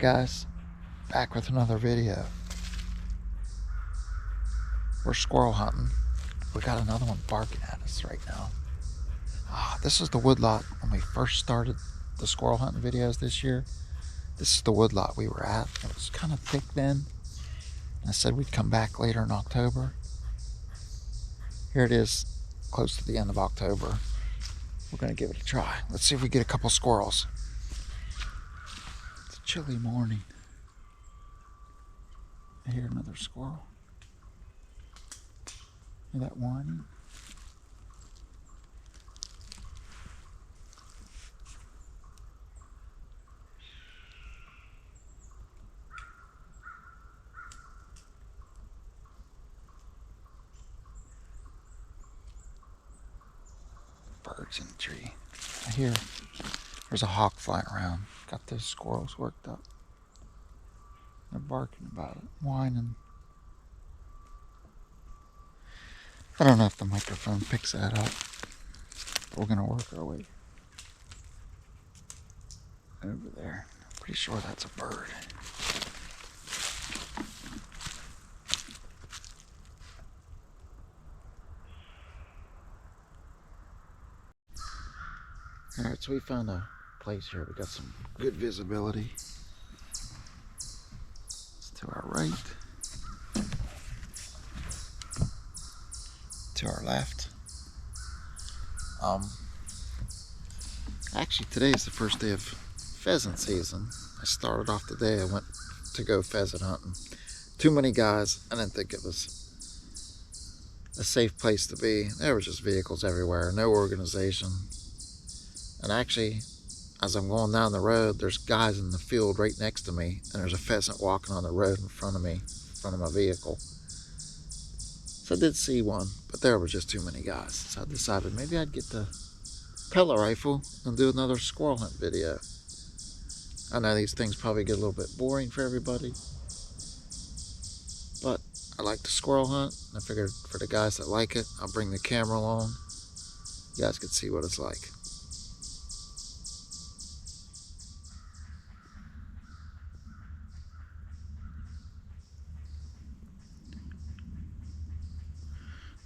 guys, back with another video. We're squirrel hunting. We got another one barking at us right now. This is the woodlot when we first started the squirrel hunting videos this year. This is the woodlot we were at. It was kind of thick then. I said we'd come back later in October. Here it is, close to the end of October. We're gonna give it a try. Let's see if we get a couple squirrels. It's a chilly morning. I hear another squirrel. Hear that whining? Birds in the tree. I hear there's a hawk flying around. Got those squirrels worked up. They're barking about it, whining. I don't know if the microphone picks that up. But we're gonna work our way over there. I'm pretty sure that's a bird. Alright, so we found a place here. We got some good visibility. It's to our right. To our left. Actually today is the first day of pheasant season. I started off the day I went to go pheasant hunting. Too many guys. I didn't think it was a safe place to be. There were just vehicles everywhere, no organization. And actually, as I'm going down the road, there's guys in the field right next to me, and there's a pheasant walking on the road in front of me, in front of my vehicle. So I did see one, but there were just too many guys. So I decided maybe I'd get the pellet rifle and do another squirrel hunt video. I know these things probably get a little bit boring for everybody, but I like to squirrel hunt, and I figured for the guys that like it, I'll bring the camera along. You guys can see what it's like.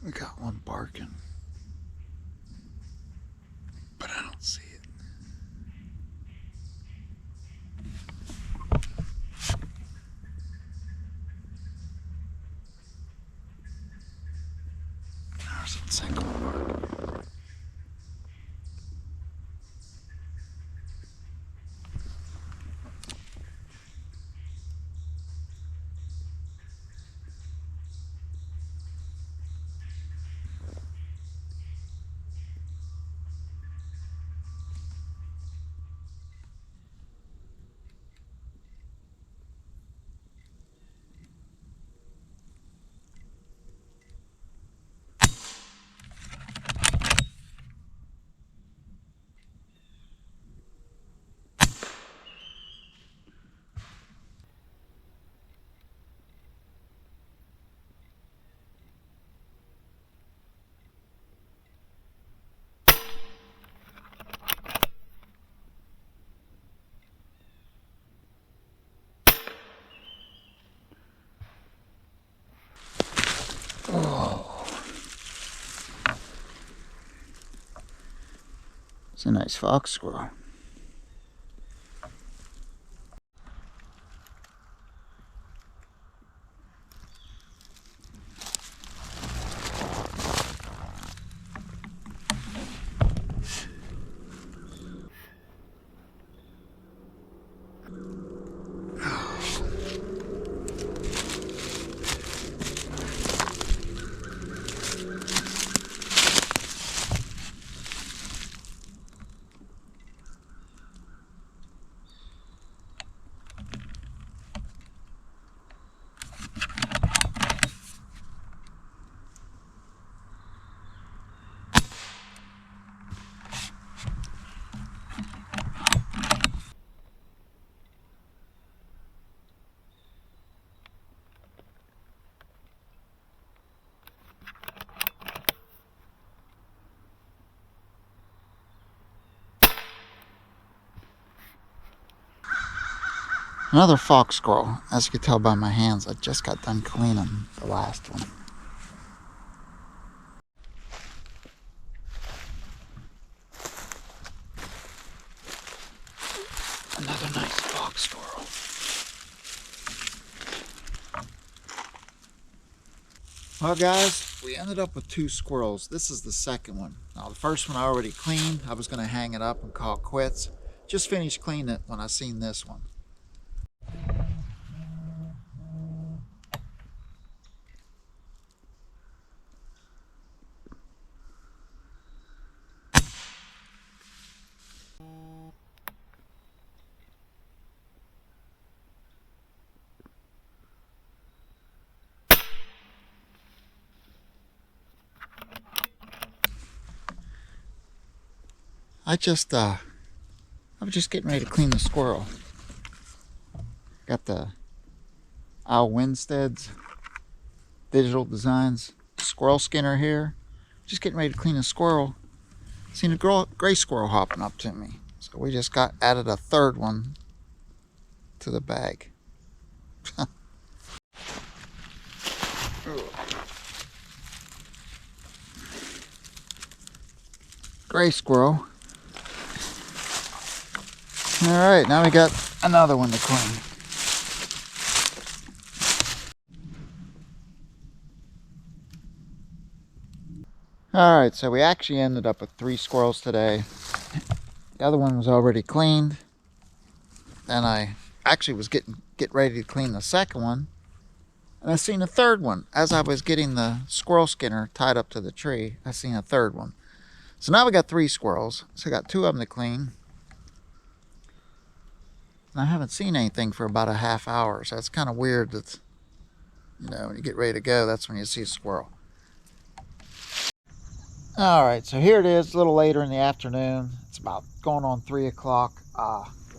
We got one barking, but I don't see it. There's a second one barking. Oh, it's a nice fox squirrel. Another fox squirrel. As you can tell by my hands, I just got done cleaning the last one. Another nice fox squirrel. Well guys, we ended up with 2 squirrels. This is the second one. Now the first one I already cleaned. I was going to hang it up and call it quits. Just finished cleaning it when I seen this one. I was just getting ready to clean the squirrel. Got the Al Winstead's Digital Designs squirrel skinner here. Just getting ready to clean a squirrel. Seen a gray squirrel hopping up to me. So we just added a third one to the bag. Gray squirrel. Alright, now we got another one to clean. Alright, so we actually ended up with 3 squirrels today. The other one was already cleaned. And I actually was get ready to clean the second one. And I seen a third one. As I was getting the squirrel skinner tied up to the tree, I seen a third one. So now we got 3 squirrels. So I got 2 of them to clean. And I haven't seen anything for about a half hour. So it's kind of weird that, you know, when you get ready to go, that's when you see a squirrel. Alright, so here it is, a little later in the afternoon. It's about going on 3 o'clock.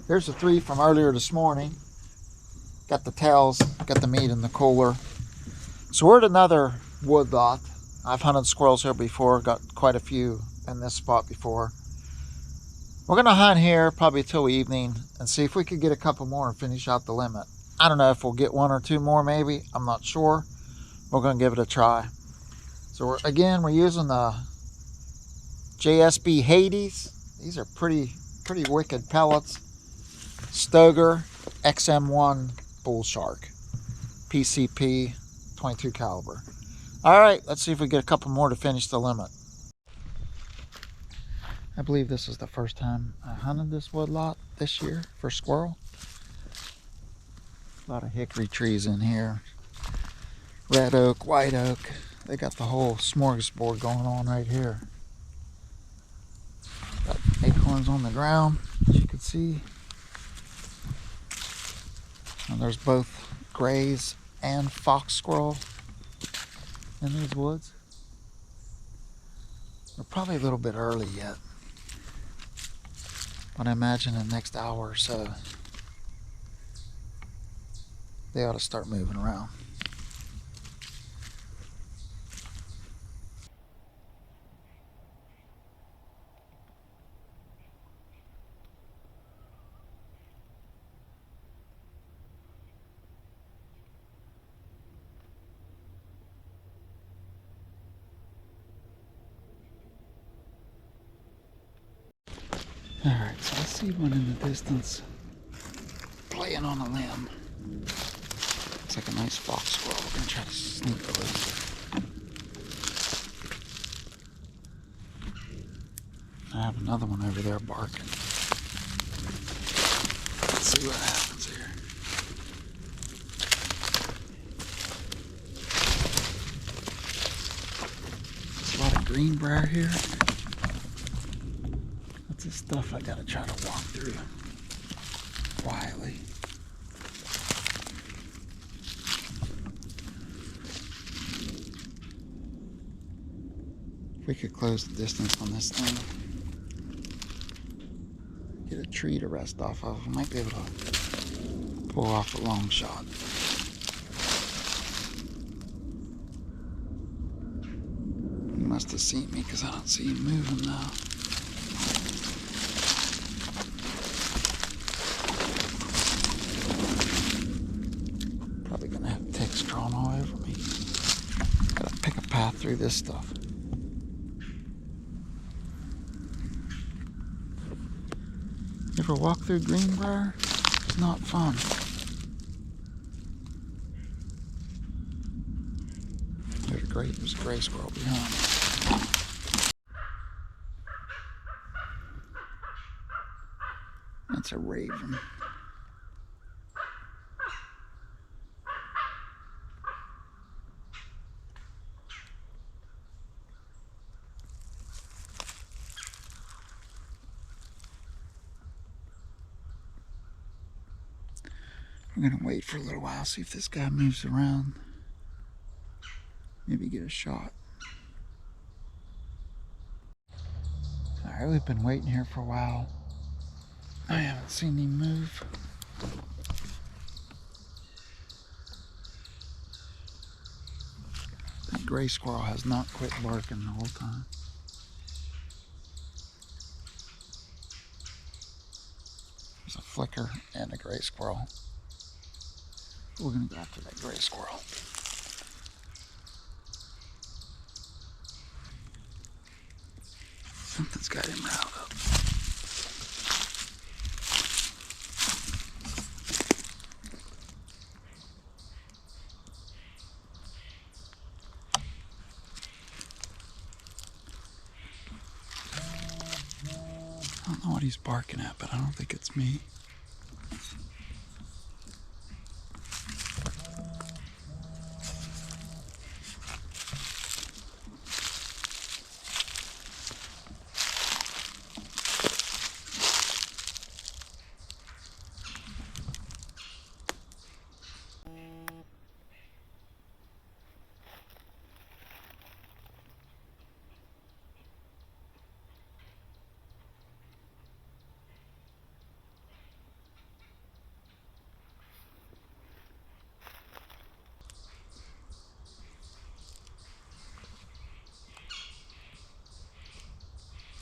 Here's the 3 from earlier this morning. Got the tails, got the meat in the cooler. So we're at another wood lot. I've hunted squirrels here before, got quite a few in this spot before. We're going to hunt here probably till evening and see if we could get a couple more and finish out the limit. I don't know if we'll get 1 or 2 more maybe. I'm not sure. We're going to give it a try. So we're using the JSB Hades. These are pretty wicked pellets. Stoger XM1 Bull Shark. PCP 22 caliber. Alright, let's see if we get a couple more to finish the limit. I believe this is the first time I hunted this wood lot this year for squirrel. A lot of hickory trees in here. Red oak, white oak. They got the whole smorgasbord going on right here. Got acorns on the ground, as you can see. And there's both grays and fox squirrel in these woods. We're probably a little bit early yet, but I imagine in the next hour or so they ought to start moving around. Alright, so I see one in the distance playing on a limb. Looks like a nice fox squirrel. We're going to try to sneak closer. I have another one over there barking. Let's see what happens here. There's a lot of greenbrier here. This stuff I gotta try to walk through quietly. If we could close the distance on this thing, get a tree to rest off of, we might be able to pull off a long shot. He must have seen me because I don't see him moving now. through this stuff. You ever walk through greenbrier? It's not fun. There's a gray squirrel behind me. That's a raven. We're gonna wait for a little while, see if this guy moves around. Maybe get a shot. Alright, we've been waiting here for a while. I haven't seen him move. That gray squirrel has not quit barking the whole time. There's a flicker and a gray squirrel. We're gonna go after that gray squirrel. Something's got him riled up. I don't know what he's barking at, but I don't think it's me.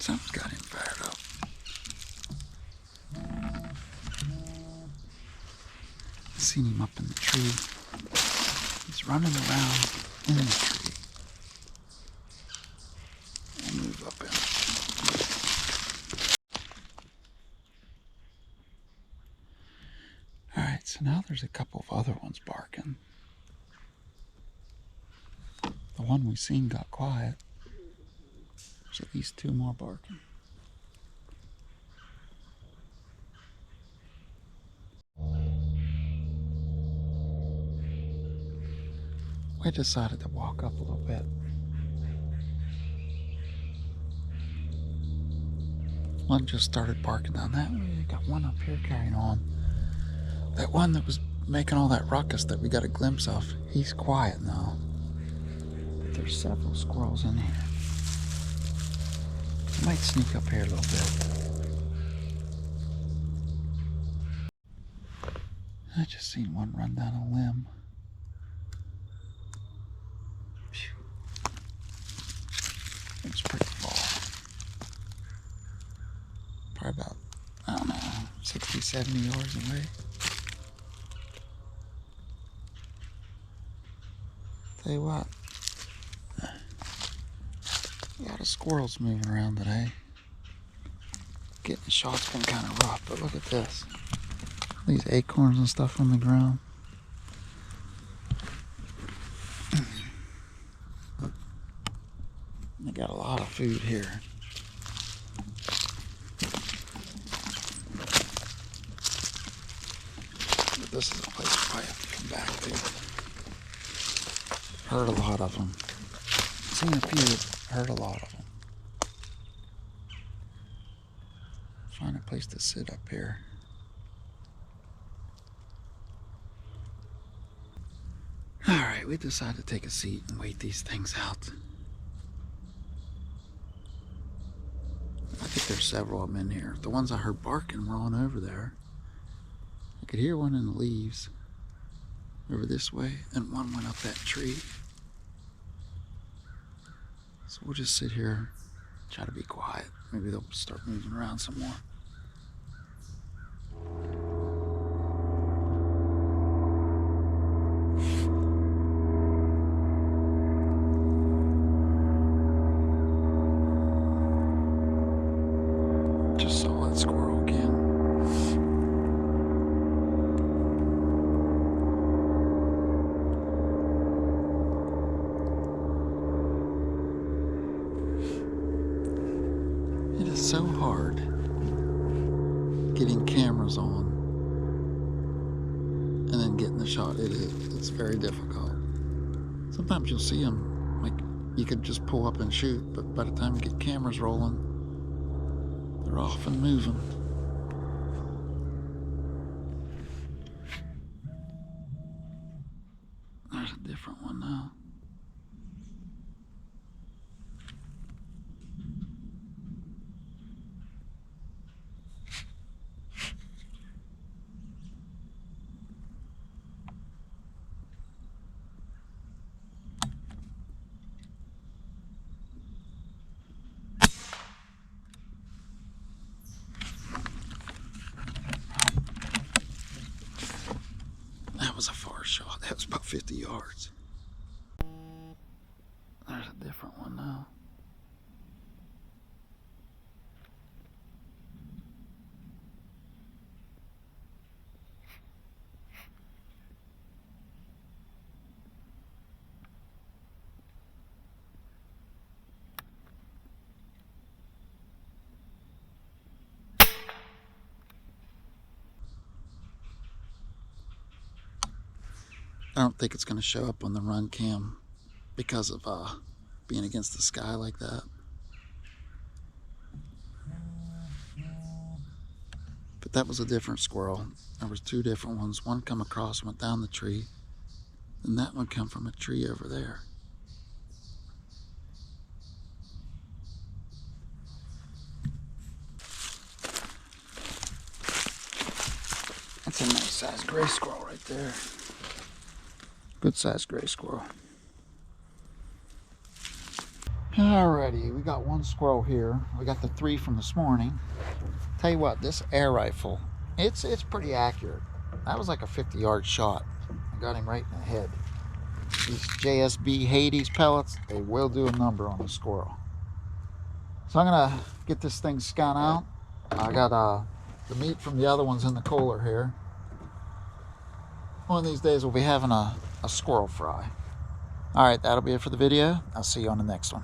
Something's got him fired up. I seen him up in the tree. He's running around in the tree. I'll move up in. Alright, so now there's a couple of other ones barking. The one we seen got quiet. There's at least two more barking. We decided to walk up a little bit. One just started barking down that way. We got one up here carrying on. That one that was making all that ruckus that we got a glimpse of, he's quiet now. But there's several squirrels in here. I might sneak up here a little bit. I just seen one run down a limb. It was pretty far. Probably about, I don't know, 60, 70 yards away. Tell you what, a lot of squirrels moving around today. Getting a shot's been kind of rough, but look at this. These acorns and stuff on the ground. They got a lot of food here. But this is a place we probably have to come back to. Heard a lot of them. Seen a few, heard a lot of them. Find a place to sit up here. Alright, we decided to take a seat and wait these things out. I think there's several of them in here. The ones I heard barking were on over there. I could hear one in the leaves over this way, and one went up that tree. So we'll just sit here, try to be quiet. Maybe they'll start moving around some more. so hard getting cameras on and then getting the shot. It's very difficult. Sometimes you'll see them, like you could just pull up and shoot, but by the time you get cameras rolling, they're often moving. There's a different one now. That was a far shot. That was about 50 yards. There's a different one now. I don't think it's going to show up on the run cam because of being against the sky like that. But that was a different squirrel. There was two different ones. One come across, went down the tree, and that one come from a tree over there. That's a nice sized gray squirrel right there. Good sized gray squirrel. Alrighty, we got one squirrel here. We got the 3 from this morning. Tell you what, this air rifle, it's pretty accurate. That was like a 50-yard shot. I got him right in the head. These JSB Hades pellets, they will do a number on the squirrel. So I'm gonna get this thing scanned out. I got the meat from the other ones in the cooler here. One of these days we'll be having a squirrel fry. All right, that'll be it for the video. I'll see you on the next one.